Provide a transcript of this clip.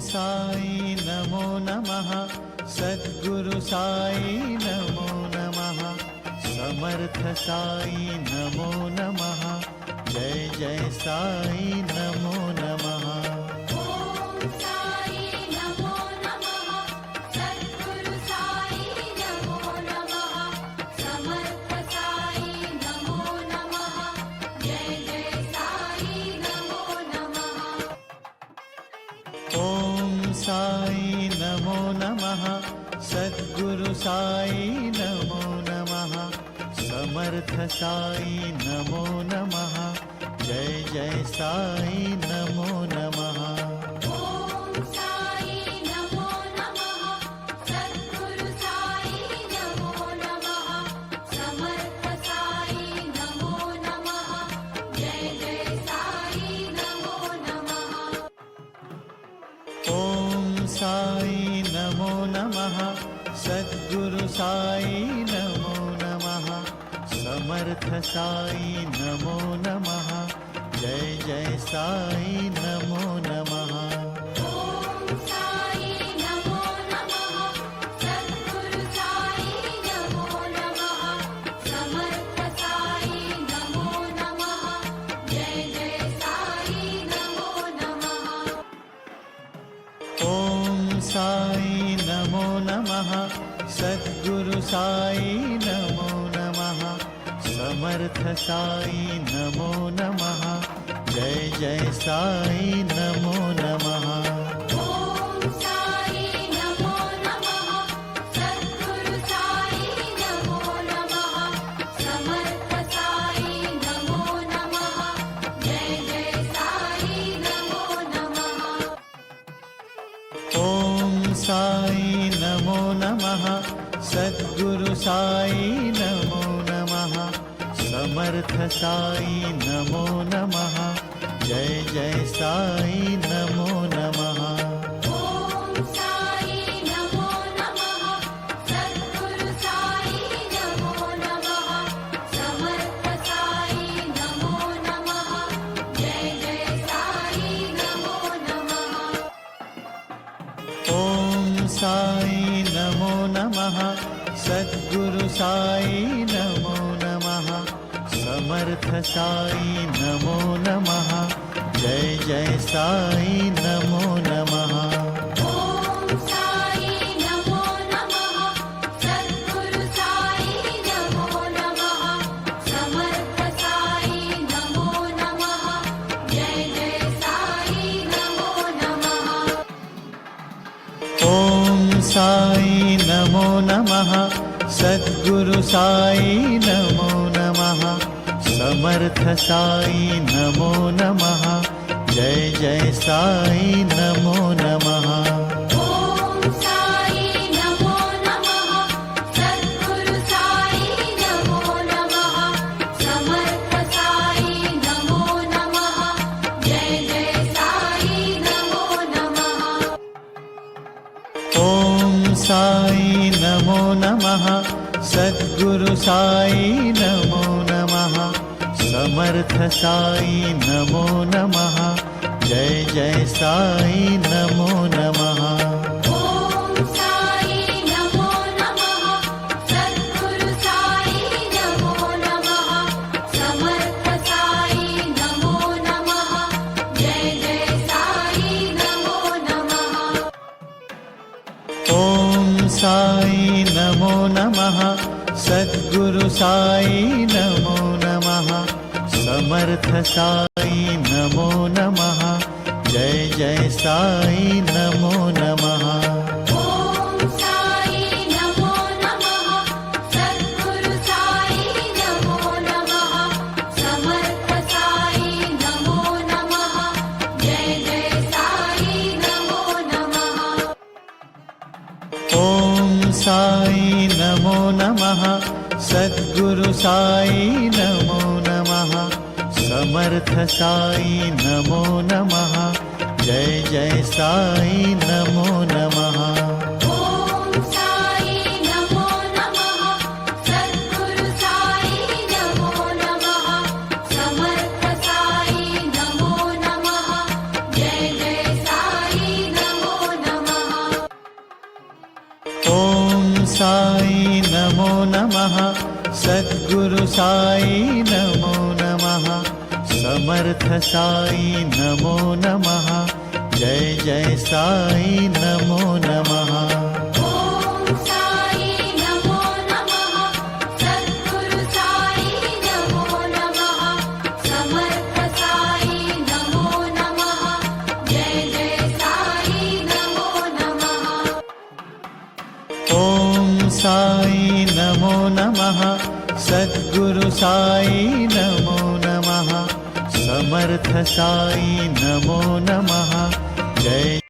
साई नमो नमः। सद्गुरु साई नमो नमः। समर्थ साई नमो नमः। जय जय साई नमो नमः। ओम साई नमो नमः। सद्गुरु साई नमो नमः। समर्थ साई नमो नमः। जय जय साई नमो नमः। ओम साई नमो नमः। सद्गुरु साई नमो नमः। समर्थ साई नमो नमः। जय जय साई नमो नमः। ओम साई नमो नमः। सद्गुरु साई नमो नमः। समर्थ साई नमो नमः। जय जय साई नमो नमः। ओम साई नमो नमः। सद्गुरु साई नमो नमः। समर्थ साई नमो नमः। जय जय साई नमो नमः। ओम साई नमो नमः। सद्गुरु साई नमो नमः। समर्थ साई नमो नमः। जय जय साई नमो नमः। ओम साई नमो नमः। सद्गुरु साई नमो नमः। समर्थ साई नमो नमः। जय जय साई नमो नमः। ओम साई नमो नमः। सद्गुरु साई नमो नमः। समर्थ साई नमो नमः। जय जय साई नमो नमः। ओम साई नमो नमः। सद्गुरु साई नमो नमः। समर्थ साई नमो नमः। जय जय साई नमो नमः। ओम साई नमो नमः। सद्गुरु साई नमो नमः। समर्थ साई नमो नमः। जय जय साई नमो नमः। ओम साई नमो नमः। सद्गुरु साई नमो नमः। समर्थ साई नमो नमः। जय जय साई नमो नमः। ओम साई नमो नमः। सद्गुरु साई नमो नमः। समर्थ साई नमो नमः। जय जय साई नमो नमः। ओम साई नमो नमः। सद्गुरु साई नमो नमः। समर्थ साई नमो नमः। जय जय साई नमो नमः। ओम साई नमो नमः। सद्गुरु साई नमो नमः। समर्थ साई नमो नमः। जय जय साई नमो नमः। ओम साई नमो नमः। सद्गुरु साई नमो नमः। समर्थ साई नमो नमः। जय जय साई नमो नमः। ओम साई नमो नमः। सद्गुरु साई नमो नमः। समर्थ साई नमो नमः। जय जय साई नमो नमः। ओम साई नमो नमः। सद्गुरु साई नमो नमः। समर्थ साई नमो नमः। जय जय साई नमो नमः। ओम साई नमो नमः। सद्गुरु साई नमो नमः। समर्थ साई नमो नमः। जय जय साई नमो नमः। ओम साई नमो नमः। सद्गुरु साई नमो नमः। समर्थ साई नमो नमः। जय जय साई नमो नमः। ओम साई नमो नमः। सद्गुरु साई नमो नमः। समर्थ साई नमो नमः। जय जय साई नमो सद्गुरु साई नमो नमः समर्थ साई नमो नमः जय जय साई नमो नमः ॐ साई नमो नमः सद्गुरु साई नमो नमः समर्थ साई नमो नमः जय जय साई नमो नमः ॐ साई नमो नमः सद्गुरु साई नमो नमः समर्थ साई नमो नमः जय